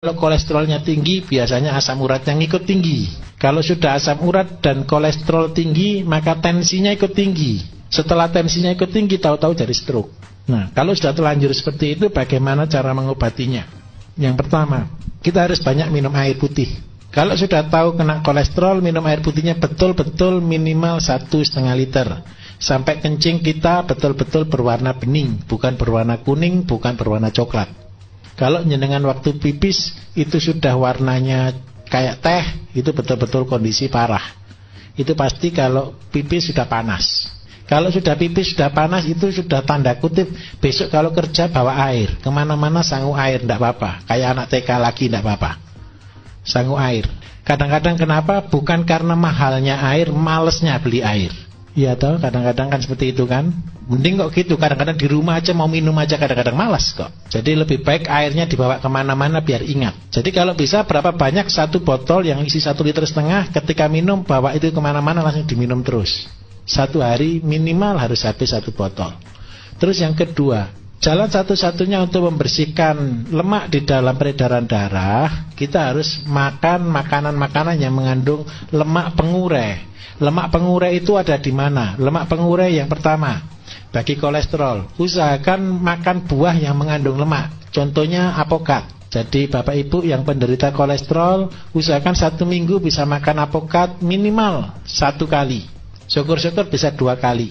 Kalau kolesterolnya tinggi, biasanya asam uratnya ngikut tinggi. Kalau sudah asam urat dan kolesterol tinggi, maka tensinya ikut tinggi. Setelah tensinya ikut tinggi, tahu-tahu jadi stroke. Nah, kalau sudah terlanjur seperti itu, bagaimana cara mengobatinya? Yang pertama, kita harus banyak minum air putih. Kalau sudah tahu kena kolesterol, minum air putihnya betul-betul minimal 1,5 liter. Sampai kencing kita betul-betul berwarna bening, bukan berwarna kuning, bukan berwarna coklat. Kalau jenengan waktu pipis itu sudah warnanya kayak teh, itu betul-betul kondisi parah. Itu pasti kalau pipis sudah panas. Kalau sudah pipis sudah panas, itu sudah tanda kutip besok kalau kerja bawa air, kemana-mana sangu air, tidak apa-apa. Kayak anak TK lagi tidak apa-apa, sangu air. Kadang-kadang kenapa? Bukan karena mahalnya air, malesnya beli air. Iya toh, kadang-kadang kan seperti itu kan. Mending kok gitu, kadang-kadang di rumah aja mau minum aja kadang-kadang malas kok. Jadi lebih baik airnya dibawa kemana-mana biar ingat. Jadi kalau bisa berapa banyak satu botol yang isi 1,5 liter, ketika minum bawa itu kemana-mana langsung diminum terus. Satu hari minimal harus habis 1 botol. Terus yang kedua, jalan satu-satunya untuk membersihkan lemak di dalam peredaran darah, kita harus makan makanan-makanan yang mengandung lemak pengurai. Lemak pengurai itu ada di mana? Lemak pengurai yang pertama, bagi kolesterol, usahakan makan buah yang mengandung lemak. Contohnya apokat. Jadi Bapak Ibu yang penderita kolesterol, usahakan 1 minggu bisa makan apokat minimal 1 kali. Syukur-syukur bisa 2 kali.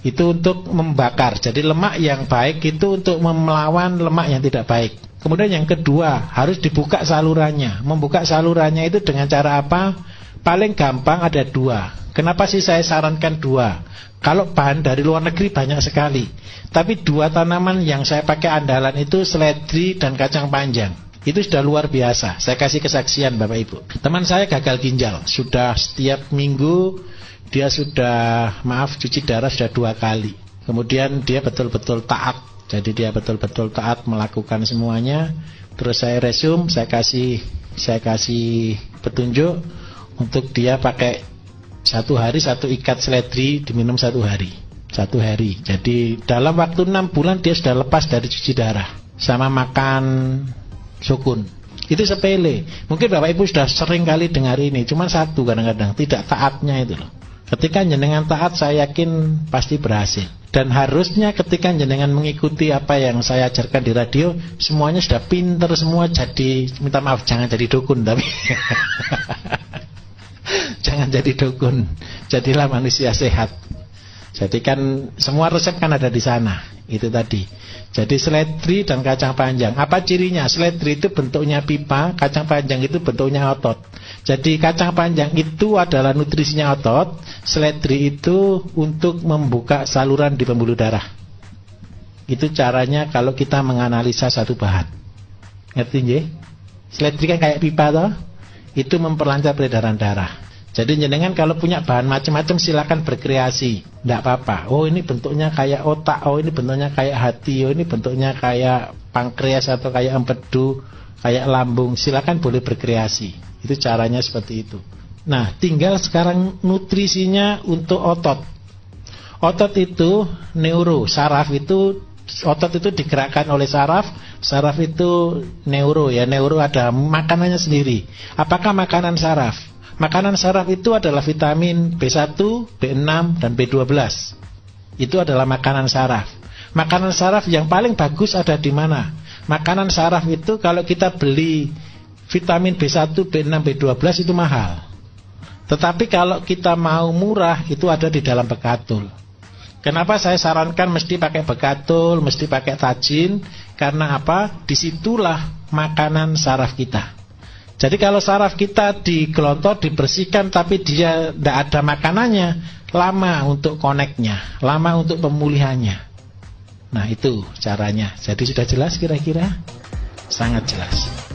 Itu untuk membakar. Jadi lemak yang baik itu untuk melawan lemak yang tidak baik. Kemudian yang kedua, harus dibuka salurannya. Membuka salurannya itu dengan cara apa? Paling gampang ada 2. Kenapa sih saya sarankan 2? Kalau bahan dari luar negeri banyak sekali, tapi 2 tanaman yang saya pakai andalan itu seledri dan kacang panjang. Itu sudah luar biasa. Saya kasih kesaksian Bapak Ibu. Teman saya gagal ginjal, sudah setiap minggu dia sudah cuci darah sudah 2 kali. Kemudian dia betul-betul taat. Jadi dia betul-betul taat melakukan semuanya. Terus saya resume, saya kasih petunjuk untuk dia pakai 1 hari 1 ikat seledri diminum 1 hari. 1 hari. Jadi dalam waktu 6 bulan dia sudah lepas dari cuci darah. Sama makan sukun. Itu sepele. Mungkin Bapak Ibu sudah sering kali dengar ini. Cuma satu kadang-kadang tidak taatnya itu loh. Ketika jenengan taat, saya yakin pasti berhasil. Dan harusnya ketika jenengan mengikuti apa yang saya ajarkan di radio, semuanya sudah pinter semua. Jadi minta maaf, jangan jadi dukun tapi jangan jadi dukun, jadilah manusia sehat. Jadi kan semua resep kan ada di sana. Itu tadi. Jadi seledri dan kacang panjang. Apa cirinya? Seledri itu bentuknya pipa, kacang panjang itu bentuknya otot. Jadi kacang panjang itu adalah nutrisinya otot, seledri itu untuk membuka saluran di pembuluh darah. Itu caranya kalau kita menganalisa satu bahan. Ngerti nggih? Seledri kan kayak pipa toh? Itu memperlancar peredaran darah. Jadi jenengan kalau punya bahan macam-macam silakan berkreasi, tidak apa-apa. Oh ini bentuknya kayak otak, oh ini bentuknya kayak hati, oh ini bentuknya kayak pankreas atau kayak empedu, kayak lambung. Silakan boleh berkreasi. Itu caranya seperti itu. Nah, tinggal sekarang nutrisinya untuk otot. Otot itu neuro, saraf itu otot itu digerakkan oleh saraf. Saraf itu neuro ya, neuro ada makanannya sendiri. Apakah makanan saraf? Makanan saraf itu adalah vitamin B1, B6, dan B12. Itu adalah makanan saraf. Makanan saraf yang paling bagus ada di mana? Makanan saraf itu kalau kita beli vitamin B1, B6, B12 itu mahal. Tetapi kalau kita mau murah itu ada di dalam bekatul. Kenapa saya sarankan mesti pakai bekatul, mesti pakai tajin? Karena apa? Disitulah makanan saraf kita. Jadi kalau saraf kita digelontor, dibersihkan, tapi dia tidak ada makanannya, lama untuk koneknya, lama untuk pemulihannya. Nah itu caranya. Jadi sudah jelas kira-kira? Sangat jelas.